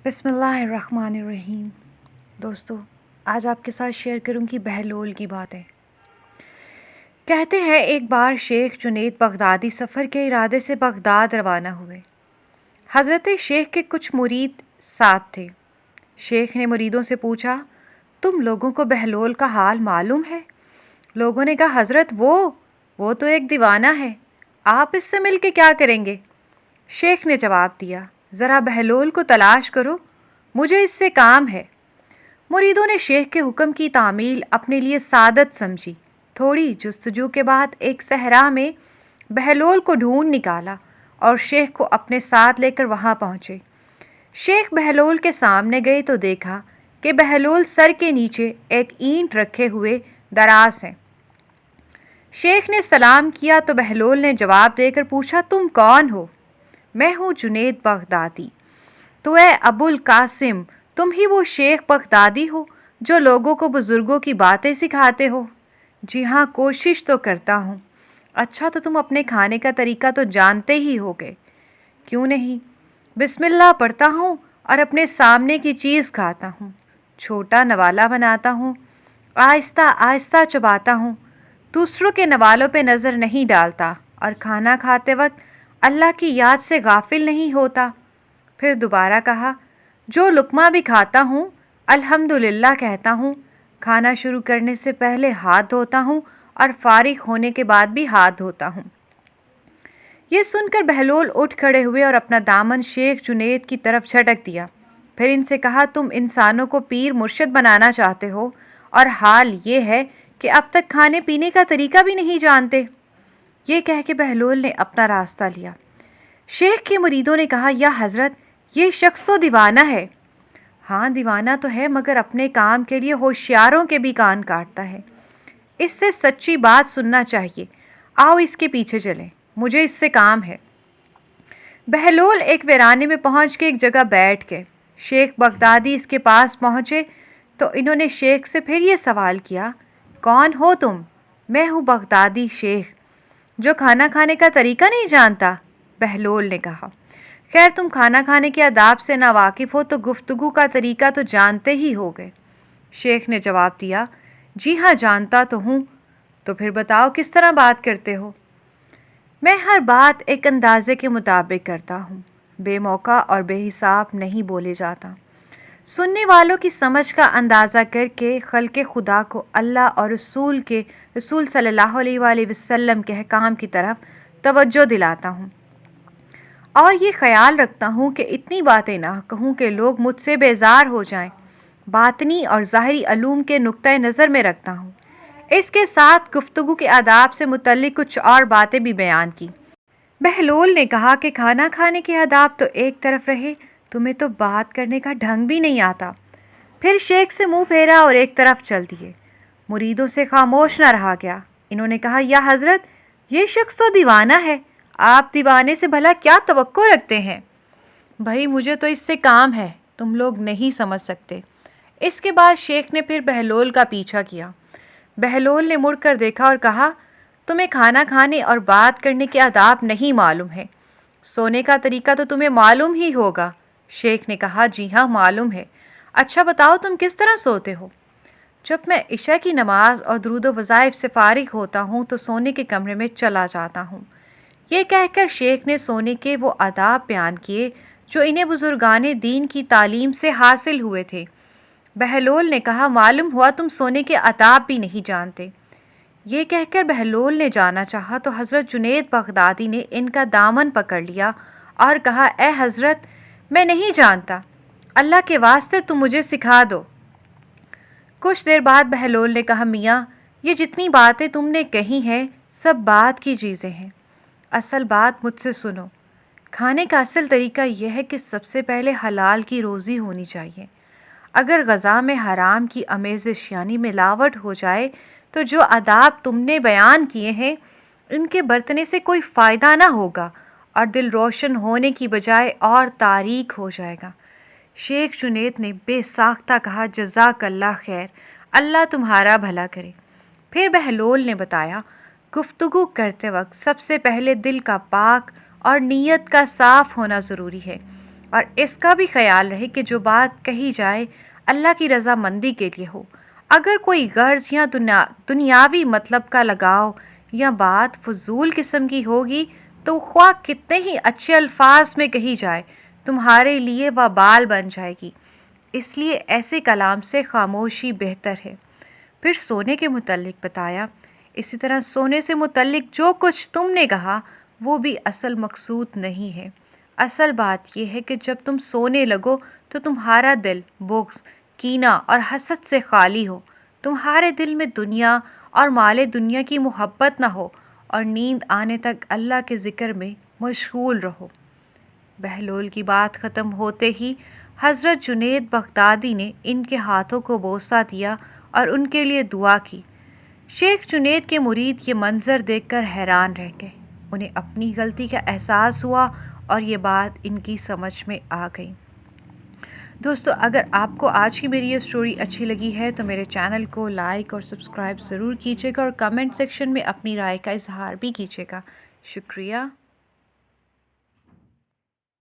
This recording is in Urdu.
بسم اللہ الرحمن الرحیم۔ دوستو، آج آپ کے ساتھ شیئر کروں گی بہلول کی باتیں۔ کہتے ہیں ایک بار شیخ جنید بغدادی سفر کے ارادے سے بغداد روانہ ہوئے۔ حضرت شیخ کے کچھ مرید ساتھ تھے۔ شیخ نے مریدوں سے پوچھا، تم لوگوں کو بہلول کا حال معلوم ہے؟ لوگوں نے کہا، حضرت وہ تو ایک دیوانہ ہے، آپ اس سے مل کے کیا کریں گے؟ شیخ نے جواب دیا، ذرا بہلول کو تلاش کرو، مجھے اس سے کام ہے۔ مریدوں نے شیخ کے حکم کی تعمیل اپنے لیے سعادت سمجھی۔ تھوڑی جستجو کے بعد ایک صحرا میں بہلول کو ڈھونڈ نکالا اور شیخ کو اپنے ساتھ لے کر وہاں پہنچے۔ شیخ بہلول کے سامنے گئے تو دیکھا کہ بہلول سر کے نیچے ایک اینٹ رکھے ہوئے دراز ہیں۔ شیخ نے سلام کیا تو بہلول نے جواب دے کر پوچھا، تم کون ہو؟ میں ہوں جنید بغدادی۔ تو اے ابو القاسم، تم ہی وہ شیخ بغدادی ہو جو لوگوں کو بزرگوں کی باتیں سکھاتے ہو؟ جی ہاں، کوشش تو کرتا ہوں۔ اچھا، تو تم اپنے کھانے کا طریقہ تو جانتے ہی ہوگے۔ کیوں نہیں؟ بسم اللہ پڑھتا ہوں اور اپنے سامنے کی چیز کھاتا ہوں، چھوٹا نوالا بناتا ہوں، آہستہ آہستہ چباتا ہوں، دوسروں کے نوالوں پہ نظر نہیں ڈالتا اور کھانا کھاتے وقت اللہ کی یاد سے غافل نہیں ہوتا۔ پھر دوبارہ کہا، جو لقمہ بھی کھاتا ہوں الحمدللہ کہتا ہوں، کھانا شروع کرنے سے پہلے ہاتھ دھوتا ہوں اور فارغ ہونے کے بعد بھی ہاتھ دھوتا ہوں۔ یہ سن کر بہلول اٹھ کھڑے ہوئے اور اپنا دامن شیخ جنید کی طرف جھٹک دیا۔ پھر ان سے کہا، تم انسانوں کو پیر مرشد بنانا چاہتے ہو اور حال یہ ہے کہ اب تک کھانے پینے کا طریقہ بھی نہیں جانتے۔ یہ کہہ کے بہلول نے اپنا راستہ لیا۔ شیخ کے مریدوں نے کہا، یا حضرت، یہ شخص تو دیوانہ ہے۔ ہاں، دیوانہ تو ہے، مگر اپنے کام کے لیے ہوشیاروں کے بھی کان کاٹتا ہے۔ اس سے سچی بات سننا چاہیے، آؤ اس کے پیچھے چلیں، مجھے اس سے کام ہے۔ بہلول ایک ویرانے میں پہنچ کے ایک جگہ بیٹھ گئے۔ شیخ بغدادی اس کے پاس پہنچے تو انہوں نے شیخ سے پھر یہ سوال کیا، کون ہو تم؟ میں ہوں بغدادی شیخ، جو کھانا کھانے کا طریقہ نہیں جانتا۔ بہلول نے کہا، خیر، تم کھانا کھانے کے آداب سے ناواقف ہو تو گفتگو کا طریقہ تو جانتے ہی ہوگے۔ شیخ نے جواب دیا، جی ہاں، جانتا تو ہوں۔ تو پھر بتاؤ کس طرح بات کرتے ہو؟ میں ہر بات ایک اندازے کے مطابق کرتا ہوں، بے موقع اور بے حساب نہیں بولے جاتا۔ سننے والوں کی سمجھ کا اندازہ کر کے خلق خدا کو اللہ اور رسول صلی اللہ علیہ وآلہ وسلم کے احکام کی طرف توجہ دلاتا ہوں، اور یہ خیال رکھتا ہوں کہ اتنی باتیں نہ کہوں کہ لوگ مجھ سے بیزار ہو جائیں۔ باطنی اور ظاہری علوم کے نقطۂ نظر میں رکھتا ہوں۔ اس کے ساتھ گفتگو کے آداب سے متعلق کچھ اور باتیں بھی بیان کی۔ بہلول نے کہا کہ کھانا کھانے کے آداب تو ایک طرف رہے، تمہیں تو بات کرنے کا ڈھنگ بھی نہیں آتا۔ پھر شیخ سے منہ پھیرا اور ایک طرف چل دیے۔ مریدوں سے خاموش نہ رہا گیا۔ انہوں نے کہا، یا حضرت، یہ شخص تو دیوانہ ہے، آپ دیوانے سے بھلا کیا توقع رکھتے ہیں؟ بھائی، مجھے تو اس سے کام ہے، تم لوگ نہیں سمجھ سکتے۔ اس کے بعد شیخ نے پھر بہلول کا پیچھا کیا۔ بہلول نے مڑ کر دیکھا اور کہا، تمہیں کھانا کھانے اور بات کرنے کے آداب نہیں معلوم ہے، سونے کا طریقہ تو تمہیں معلوم ہی ہوگا۔ شیخ نے کہا، جی ہاں، معلوم ہے۔ اچھا بتاؤ، تم کس طرح سوتے ہو؟ جب میں عشاء کی نماز اور درود و وظائف سے فارغ ہوتا ہوں تو سونے کے کمرے میں چلا جاتا ہوں۔ یہ کہہ کر شیخ نے سونے کے وہ آداب بیان کیے جو انہیں بزرگان دین کی تعلیم سے حاصل ہوئے تھے۔ بہلول نے کہا، معلوم ہوا تم سونے کے آداب بھی نہیں جانتے۔ یہ کہہ کر بہلول نے جانا چاہا تو حضرت جنید بغدادی نے ان کا دامن پکڑ لیا اور کہا، اے حضرت، میں نہیں جانتا، اللہ کے واسطے تم مجھے سکھا دو۔ کچھ دیر بعد بہلول نے کہا، میاں، یہ جتنی باتیں تم نے کہی ہیں سب بات کی چیزیں ہیں، اصل بات مجھ سے سنو۔ کھانے کا اصل طریقہ یہ ہے کہ سب سے پہلے حلال کی روزی ہونی چاہیے۔ اگر غذا میں حرام کی آمیزش یعنی ملاوٹ ہو جائے تو جو آداب تم نے بیان کیے ہیں ان کے برتنے سے کوئی فائدہ نہ ہوگا اور دل روشن ہونے کی بجائے اور تاریک ہو جائے گا۔ شیخ جنید نے بے ساختہ کہا، جزاک اللہ خیر، اللہ تمہارا بھلا کرے۔ پھر بہلول نے بتایا، گفتگو کرتے وقت سب سے پہلے دل کا پاک اور نیت کا صاف ہونا ضروری ہے، اور اس کا بھی خیال رہے کہ جو بات کہی جائے اللہ کی رضامندی کے لیے ہو۔ اگر کوئی غرض یا دنیاوی مطلب کا لگاؤ یا بات فضول قسم کی ہوگی تو خواہ کتنے ہی اچھے الفاظ میں کہی جائے تمہارے لیے وبال بن جائے گی۔ اس لیے ایسے کلام سے خاموشی بہتر ہے۔ پھر سونے کے متعلق بتایا، اسی طرح سونے سے متعلق جو کچھ تم نے کہا وہ بھی اصل مقصود نہیں ہے۔ اصل بات یہ ہے کہ جب تم سونے لگو تو تمہارا دل بغض، کینہ اور حسد سے خالی ہو، تمہارے دل میں دنیا اور مال دنیا کی محبت نہ ہو، اور نیند آنے تک اللہ کے ذکر میں مشغول رہو۔ بہلول کی بات ختم ہوتے ہی حضرت جنید بغدادی نے ان کے ہاتھوں کو بوسہ دیا اور ان کے لیے دعا کی۔ شیخ جنید کے مرید یہ منظر دیکھ کر حیران رہ گئے۔ انہیں اپنی غلطی کا احساس ہوا اور یہ بات ان کی سمجھ میں آ گئی۔ دوستو، اگر آپ کو آج کی میری یہ سٹوری اچھی لگی ہے تو میرے چینل کو لائک اور سبسکرائب ضرور کیجیے گا اور کمنٹ سیکشن میں اپنی رائے کا اظہار بھی کیجیے گا۔ شکریہ۔